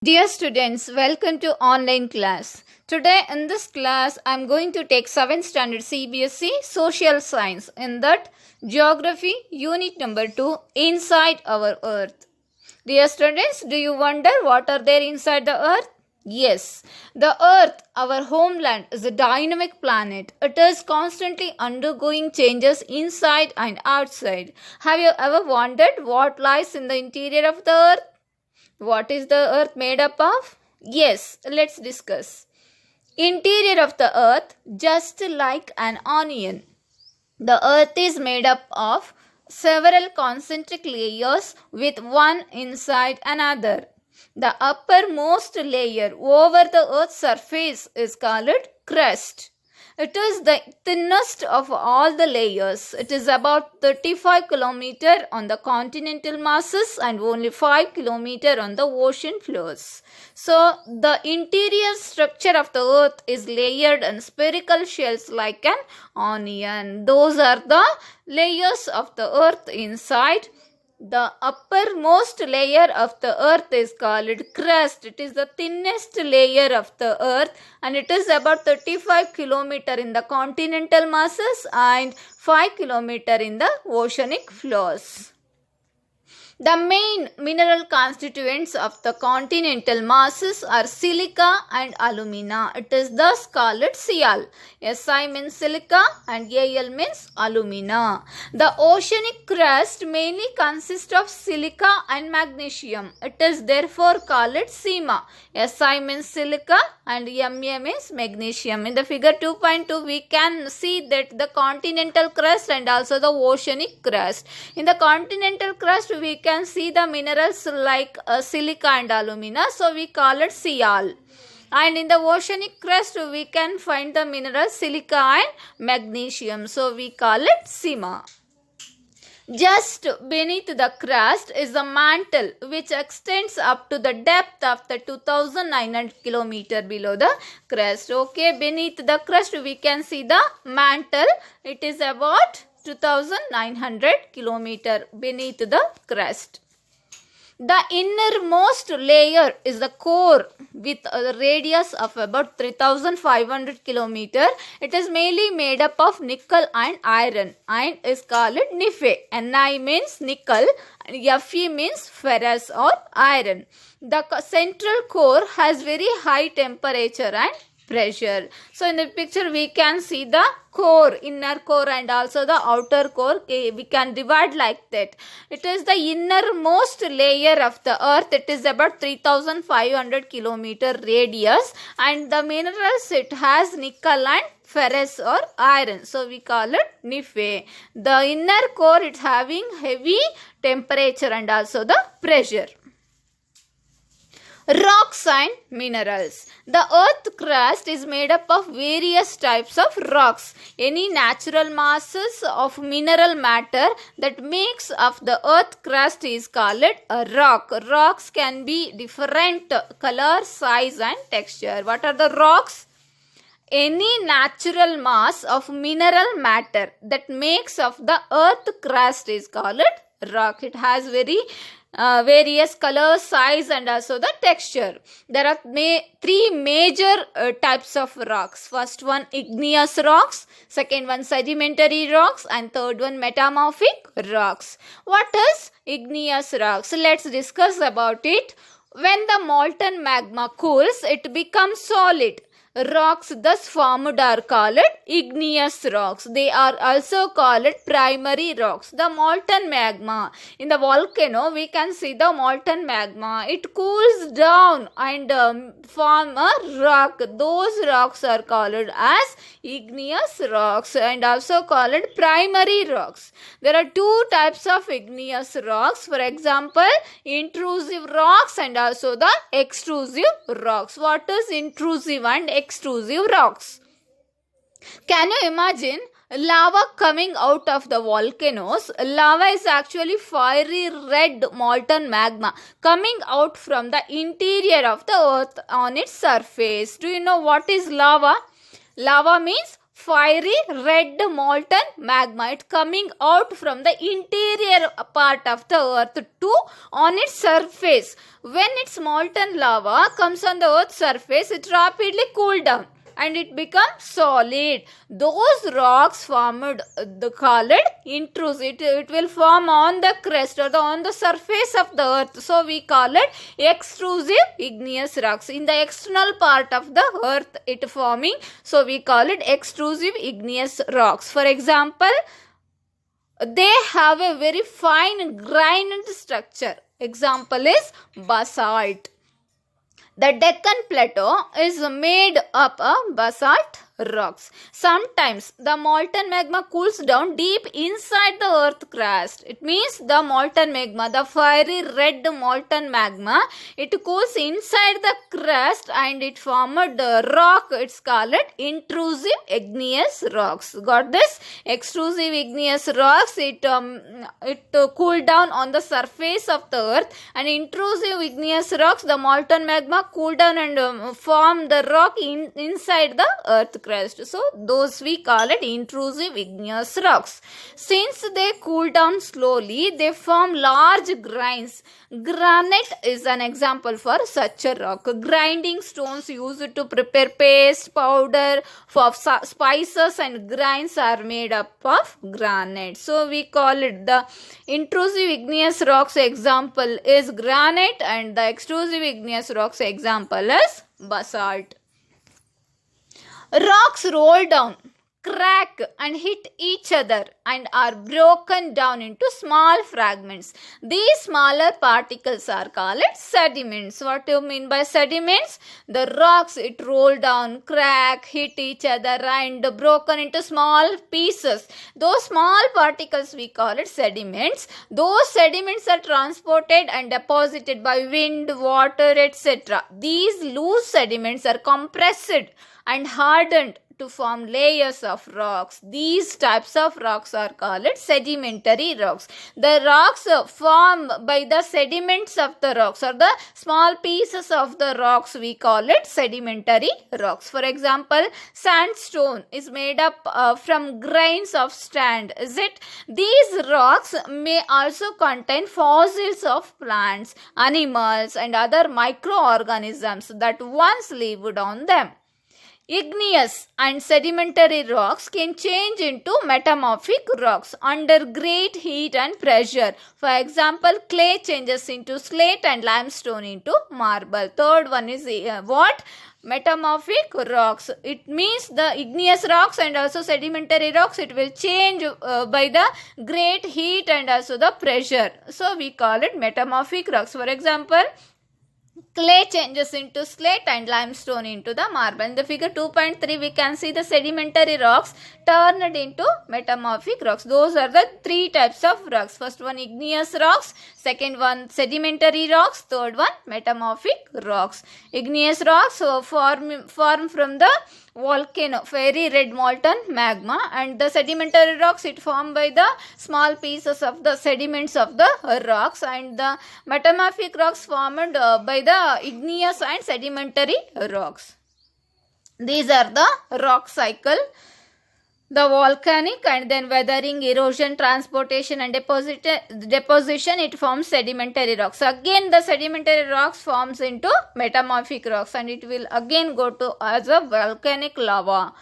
Dear students, welcome to online class. Today in this class, I am going to take 7th standard CBSE Social Science. In that, Geography Unit number 2, Inside Our Earth. Dear students, do you wonder what are there inside the Earth? Yes, the Earth, our homeland, is a dynamic planet. It is constantly undergoing changes inside and outside. Have you ever wondered what lies in the interior of the Earth? What is the earth made up of? Yes, let's discuss. Interior of the earth, just like an onion. The earth is made up of several concentric layers with one inside another. The uppermost layer over the earth's surface is called crust. It is the thinnest of all the layers. It is about 35 km on the continental masses and only 5 km on the ocean floors. So, the interior structure of the earth is layered in spherical shells like an onion. Those are the layers of the earth inside. The uppermost layer of the earth is called crust. It is the thinnest layer of the earth and it is about 35 km in the continental masses and 5 km in the oceanic floors. The main mineral constituents of the continental masses are silica and alumina. It is thus called Sial. Si means silica and Al means alumina. The oceanic crust mainly consists of silica and magnesium. It is therefore called Sima. Si means silica and Ma means magnesium. In the figure 2.2 we can see that the continental crust and also the oceanic crust. In the continental crust we can see the minerals like silica and alumina, so we call it Sial. And in the oceanic crust we can find the minerals silica and magnesium, so we call it Sima. Just beneath the crust is the mantle which extends up to the depth of the 2900 km below the crust. Okay, beneath the crust we can see the mantle. It is about 2900 km beneath the crust. The innermost layer is the core with a radius of about 3500 km. It is mainly made up of nickel and iron and is called Fe. Ni means nickel and Fe means ferrous or iron. The central core has very high temperature and pressure. So in the picture we can see the core, inner core and also the outer core. We can divide like that. It is the innermost layer of the earth. It is about 3500 km radius and the minerals it has nickel and ferrous or iron. So we call it Fe. The inner core is having heavy temperature and also the pressure. Rocks and minerals. The earth crust is made up of various types of rocks. Any natural masses of mineral matter that makes up the earth crust is called a rock. Rocks can be different color, size and texture. What are the rocks? Any natural mass of mineral matter that makes up the earth crust is called rock. It has various colors, size and also the texture. There are three major types of rocks. First one igneous rocks, second one sedimentary rocks and third one metamorphic rocks. What is igneous rocks? Let's discuss about it. When the molten magma cools, it becomes solid. Rocks thus formed are called igneous rocks. They are also called primary rocks. The molten magma. In the volcano, we can see the molten magma. It cools down and form a rock. Those rocks are called as igneous rocks and also called primary rocks. There are two types of igneous rocks. For example, intrusive rocks and also the extrusive rocks. What is intrusive and extrusive rocks? Can you imagine lava coming out of the volcanoes? Lava is actually fiery red molten magma coming out from the interior of the earth on its surface. Do you know what is lava? Lava means fiery red molten magma. It coming out from the interior part of the earth to on its surface. When its molten lava comes on the earth's surface, it rapidly cool down and it becomes solid. Those rocks formed, called intrusive. It will form on the crest or on the surface of the earth. So we call it extrusive igneous rocks. In the external part of the earth it forming. So we call it extrusive igneous rocks. For example, they have a very fine grained structure. Example is basalt. The Deccan Plateau is made up of basalt rocks. Sometimes the molten magma cools down deep inside the earth crust. It means the molten magma, the fiery red molten magma, it cools inside the crust and it formed a rock. It's called intrusive igneous rocks. Got this? Extrusive igneous rocks, it cool down on the surface of the earth, and intrusive igneous rocks, the molten magma cool down and form the rock inside the earth crust. So those we call it intrusive igneous rocks. Since they cool down slowly, they form large grains. Granite is an example for such a rock. Grinding stones used to prepare paste, powder for spices and grains are made up of granite. So we call it the intrusive igneous rocks example is granite and the extrusive igneous rocks example is basalt. Rocks roll down, crack and hit each other and are broken down into small fragments. These smaller particles are called sediments. What do you mean by sediments? The rocks, it roll down, crack, hit each other and broken into small pieces. Those small particles we call it sediments. Those sediments are transported and deposited by wind, water, etc. These loose sediments are compressed and hardened to form layers of rocks. These types of rocks are called sedimentary rocks. The rocks formed by the sediments of the rocks or the small pieces of the rocks, we call it sedimentary rocks. For example, sandstone is made up from grains of sand. Is it? These rocks may also contain fossils of plants, animals and other microorganisms that once lived on them. Igneous and sedimentary rocks can change into metamorphic rocks under great heat and pressure. For example, clay changes into slate and limestone into marble. Third one is what? Metamorphic rocks. It means the igneous rocks and also sedimentary rocks, it will change by the great heat and also the pressure. So we call it metamorphic rocks. For example, clay changes into slate and limestone into the marble. In the figure 2.3 we can see the sedimentary rocks turned into metamorphic rocks. Those are the three types of rocks. First one igneous rocks, second one sedimentary rocks, third one metamorphic rocks. Igneous rocks form from the volcano, fiery red molten magma, and the sedimentary rocks, it formed by the small pieces of the sediments of the rocks, and the metamorphic rocks formed by the igneous and sedimentary rocks. These are the rock cycle. The volcanic and then weathering, erosion, transportation and deposition, it forms sedimentary rocks. Again the sedimentary rocks forms into metamorphic rocks and it will again go to as a volcanic lava.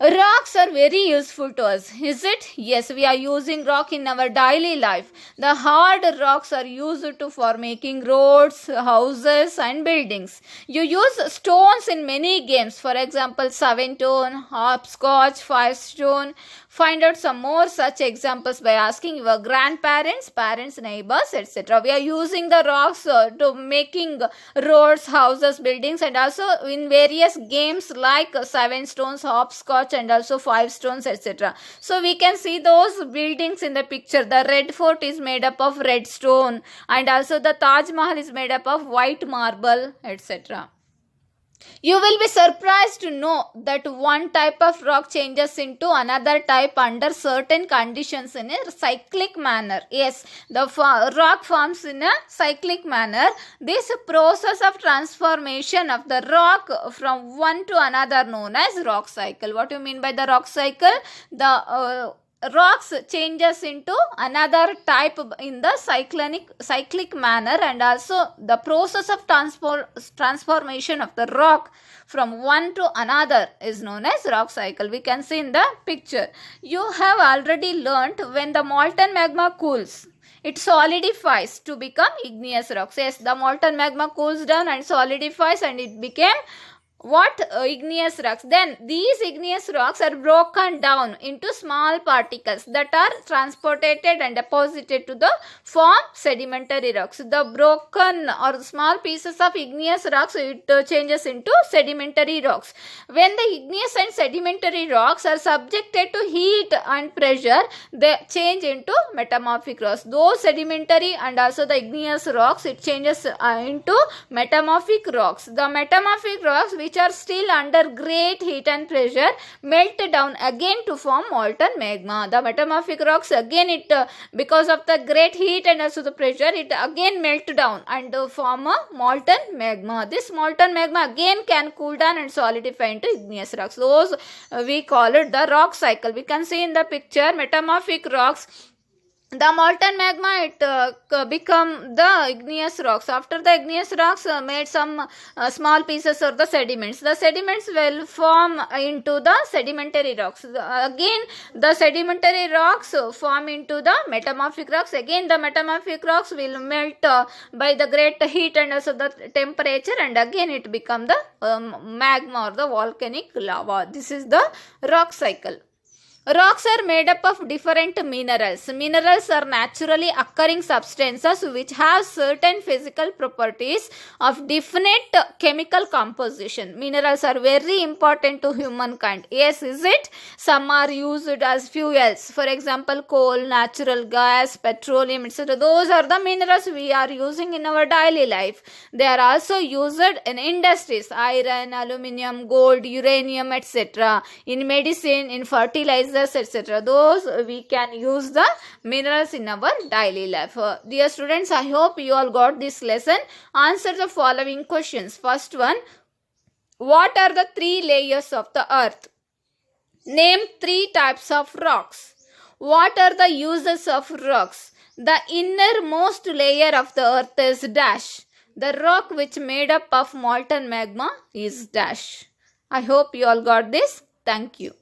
Rocks are very useful to us, is it? Yes, we are using rock in our daily life. The hard rocks are used for making roads, houses and buildings. You use stones in many games. For example, 7-stone, hopscotch, 5-stone. Find out some more such examples by asking your grandparents, parents, neighbors, etc. We are using the rocks to making roads, houses, buildings and also in various games like 7 stones, hopscotch and also 5 stones, etc. So we can see those buildings in the picture. The Red Fort is made up of red stone and also the Taj Mahal is made up of white marble, etc. You will be surprised to know that one type of rock changes into another type under certain conditions in a cyclic manner. Yes, the rock forms in a cyclic manner. This process of transformation of the rock from one to another known as rock cycle. What do you mean by the rock cycle? The rocks changes into another type in the cyclic manner, and also the process of transformation of the rock from one to another is known as rock cycle. We can see in the picture. You have already learnt when the molten magma cools, it solidifies to become igneous rocks. Yes, the molten magma cools down and solidifies and it became what? Igneous rocks. Then these igneous rocks are broken down into small particles that are transported and deposited to the form sedimentary rocks. The broken or small pieces of igneous rocks, it changes into sedimentary rocks. When the igneous and sedimentary rocks are subjected to heat and pressure, they change into metamorphic rocks. Those sedimentary and also the igneous rocks, it changes into metamorphic rocks. The metamorphic rocks which are still under great heat and pressure melt down again to form molten magma. The metamorphic rocks again, it because of the great heat and also the pressure, it again melt down and form a molten magma. This molten magma again can cool down and solidify into igneous rocks. Those we call it the rock cycle. We can see in the picture metamorphic rocks. The molten magma, it become the igneous rocks. After the igneous rocks made some small pieces of the sediments. The sediments will form into the sedimentary rocks. Again, the sedimentary rocks form into the metamorphic rocks. Again, the metamorphic rocks will melt by the great heat and also the temperature, and again it become the magma or the volcanic lava. This is the rock cycle. Rocks are made up of different minerals. Minerals are naturally occurring substances which have certain physical properties of definite chemical composition. Minerals are very important to humankind. Yes, is it? Some are used as fuels. For example, coal, natural gas, petroleum, etc. Those are the minerals we are using in our daily life. They are also used in industries. Iron, aluminium, gold, uranium, etc. In medicine, in fertilizers, etc. Those we can use the minerals in our daily life. Dear students, I hope you all got this lesson. Answer the following questions. First one, what are the three layers of the earth? Name three types of rocks. What are the uses of rocks? The innermost layer of the earth is dash. The rock which made up of molten magma is dash. I hope you all got this. Thank you.